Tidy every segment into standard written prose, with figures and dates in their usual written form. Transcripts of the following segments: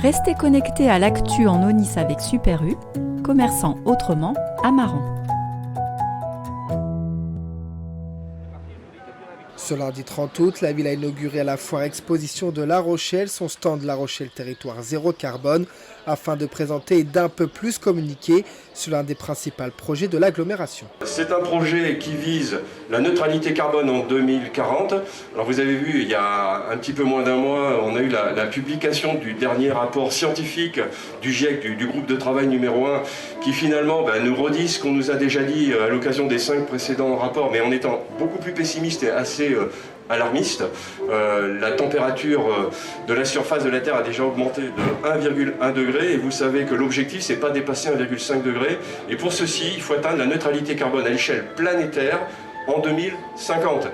Restez connectés à l'actu en Aunis avec Super U, commerçant autrement à Maran. Ce lundi 30 août, la ville a inauguré à la foire exposition de La Rochelle son stand La Rochelle Territoire Zéro Carbone afin de présenter et d'un peu plus communiquer sur l'un des principaux projets de l'agglomération. C'est un projet qui vise la neutralité carbone en 2040. Alors vous avez vu, il y a un petit peu moins d'un mois, on a eu la publication du dernier rapport scientifique du GIEC, du groupe de travail numéro 1, qui finalement nous redit ce qu'on nous a déjà dit à l'occasion des 5 précédents rapports, mais en étant beaucoup plus pessimiste et assez alarmiste. La température de la surface de la Terre a déjà augmenté de 1,1 degré et vous savez que l'objectif c'est pas dépasser 1,5 degré et pour ceci il faut atteindre la neutralité carbone à l'échelle planétaire en 2050.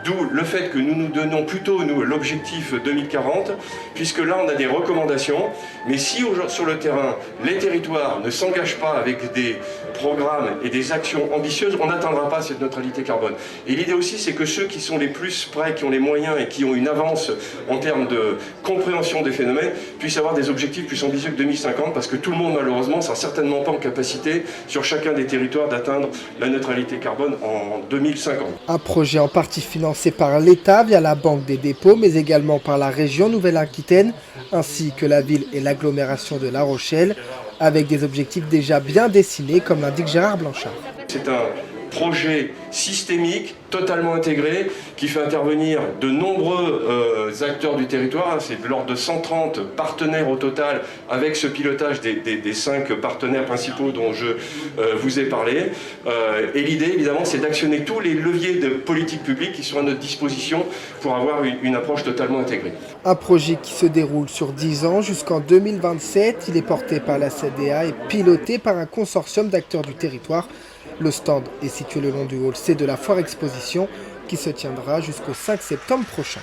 D'où le fait que nous nous donnons plutôt l'objectif 2040, puisque là on a des recommandations, mais si sur le terrain les territoires ne s'engagent pas avec des programmes et des actions ambitieuses, on n'atteindra pas cette neutralité carbone. Et l'idée aussi c'est que ceux qui sont les plus près, qui ont les moyens et qui ont une avance en termes de compréhension des phénomènes, puissent avoir des objectifs plus ambitieux que 2050, parce que tout le monde malheureusement ne sera certainement pas en capacité sur chacun des territoires d'atteindre la neutralité carbone en 2050. Un projet en partie financé par l'État via la Banque des dépôts, mais également par la région Nouvelle-Aquitaine, ainsi que la ville et l'agglomération de La Rochelle, avec des objectifs déjà bien dessinés, comme l'indique Gérard Blanchard. C'est un projet systémique, totalement intégré, qui fait intervenir de nombreux acteurs du territoire. C'est de l'ordre de 130 partenaires au total, avec ce pilotage des 5 partenaires principaux dont je vous ai parlé. Et l'idée, évidemment, c'est d'actionner tous les leviers de politique publique qui sont à notre disposition pour avoir une approche totalement intégrée. Un projet qui se déroule sur 10 ans jusqu'en 2027. Il est porté par la CDA et piloté par un consortium d'acteurs du territoire. Le stand est situé le long du hall C de la foire exposition qui se tiendra jusqu'au 5 septembre prochain.